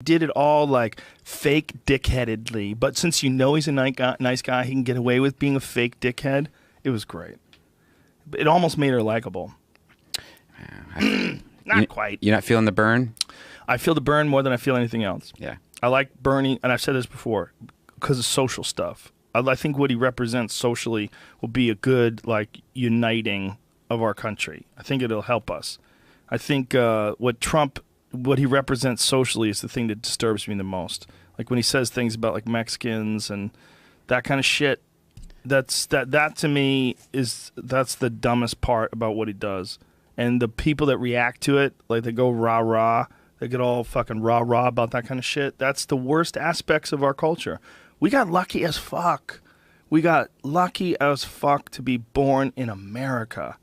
did it all like fake dickheadedly, but since you know he's a nice guy, he can get away with being a fake dickhead. It was great. It almost made her likable. Not quite. You're not feeling the burn? I feel the burn more than I feel anything else. Yeah. I like Bernie, and I've said this before, because of social stuff. I think what he represents socially will be a good, like, uniting of our country. I think it'll help us. I think what he represents socially is the thing that disturbs me the most. Like when he says things about like Mexicans and that kind of shit. That to me that's the dumbest part about what he does. And the people that react to it, like they go rah rah, they get all fucking rah rah about that kind of shit. That's the worst aspects of our culture. We got lucky as fuck. We got lucky as fuck to be born in America.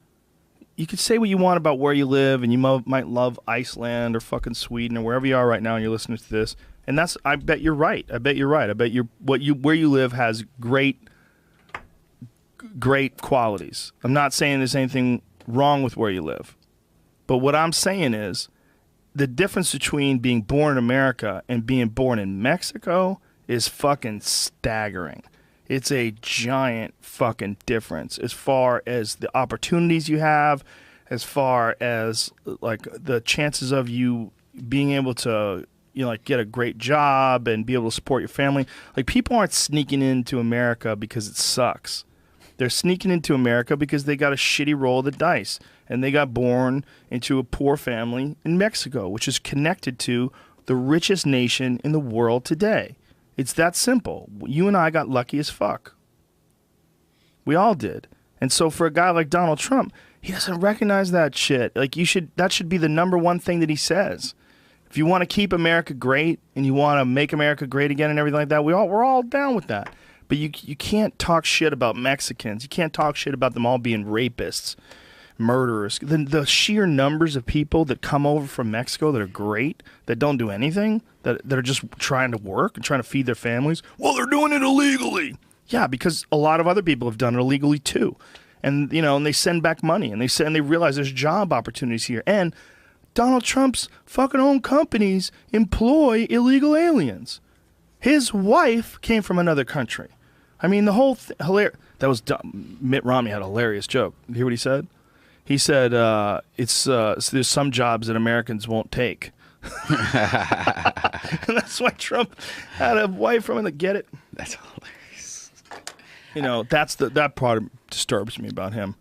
You could say what you want about where you live, and you might love Iceland or fucking Sweden or wherever you are right now, and you're listening to this. And I bet you're right. I bet you're right. I bet where you live has great qualities. I'm not saying there's anything wrong with where you live, but what I'm saying is the difference between being born in America and being born in Mexico is fucking staggering. It's a giant fucking difference as far as the opportunities you have, as far as like the chances of you being able to, like get a great job and be able to support your family. Like people aren't sneaking into America because it sucks. They're sneaking into America because they got a shitty roll of the dice and they got born into a poor family in Mexico, which is connected to the richest nation in the world today. It's that simple. You and I got lucky as fuck. We all did. And so for a guy like Donald Trump, he doesn't recognize that shit. Like that should be the number one thing that he says. If you want to keep America great and you want to make America great again and everything like that, we're all down with that. But you can't talk shit about Mexicans. You can't talk shit about them all being rapists, murderers. The sheer numbers of people that come over from Mexico that are great, that don't do anything, that are just trying to work and trying to feed their families. Well, they're doing it illegally. Yeah, because a lot of other people have done it illegally too. And and they send back money and they realize there's job opportunities here. And Donald Trump's fucking own companies employ illegal aliens. His wife came from another country. I mean, the whole hilarious. That was dumb. Mitt Romney had a hilarious joke. You hear what he said? He said, there's some jobs that Americans won't take. And that's why Trump had a wife from it. Get it? That's hilarious. That part disturbs me about him.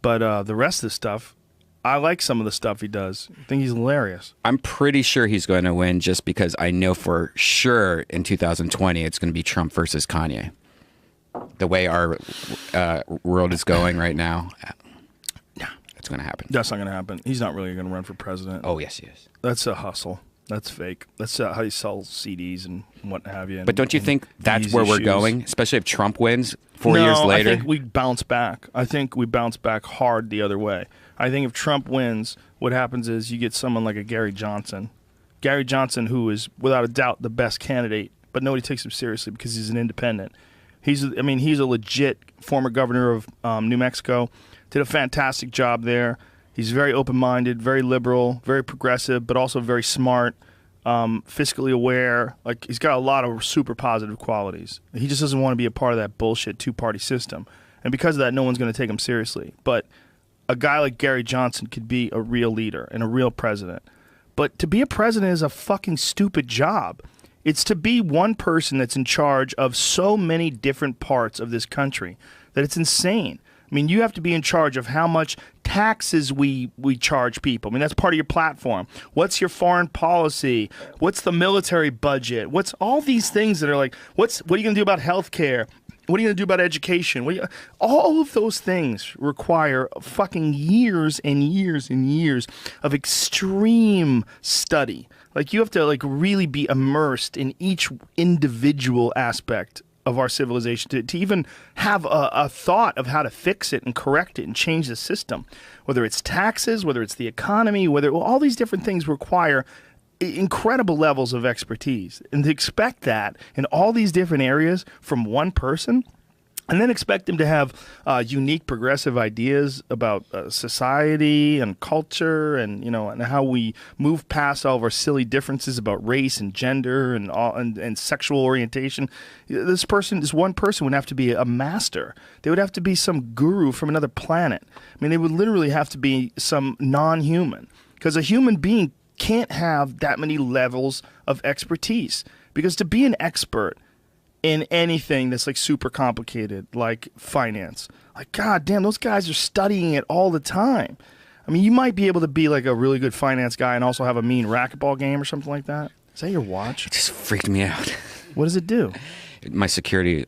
But the rest of the stuff, I like some of the stuff he does. I think he's hilarious. I'm pretty sure he's going to win just because I know for sure in 2020 it's going to be Trump versus Kanye. The way our world is going right now, it's going to happen. That's not going to happen. He's not really going to run for president. Oh, yes, he is. That's a hustle. That's fake. That's how you sell CDs and what have you. But don't you think that's where we're going, especially if Trump wins 4 years later? I think we bounce back. I think we bounce back hard the other way. I think if Trump wins, what happens is you get someone like a Gary Johnson. Gary Johnson, who is without a doubt the best candidate, but nobody takes him seriously because he's an independent. He's a legit former governor of New Mexico. Did a fantastic job there. He's very open-minded, very liberal, very progressive, but also very smart, fiscally aware. Like he's got a lot of super positive qualities. He just doesn't want to be a part of that bullshit two-party system. And because of that, no one's going to take him seriously. But a guy like Gary Johnson could be a real leader and a real president. But to be a president is a fucking stupid job. It's to be one person that's in charge of so many different parts of this country that it's insane. I mean, you have to be in charge of how much taxes we charge people. I mean, that's part of your platform. What's your foreign policy? What's the military budget? What's all these things that are like, what are you going to do about health care? What are you going to do about education? All of those things require fucking years and years and years of extreme study. Like you have to like really be immersed in each individual aspect of our civilization to even have a thought of how to fix it and correct it and change the system. Whether it's taxes, whether it's the economy, all these different things require incredible levels of expertise. And to expect that in all these different areas from one person, and then expect them to have unique progressive ideas about society and culture and, you know, and how we move past all of our silly differences about race and gender and sexual orientation. This one person would have to be a master. They would have to be some guru from another planet. I mean, they would literally have to be some non-human, because a human being can't have that many levels of expertise, because to be an expert in anything that's like super complicated, like finance, like, god damn, those guys are studying it all the time. I mean, you might be able to be like a really good finance guy and also have a mean racquetball game or something like that. Is that your watch? It just freaked me out. What does it do? My home security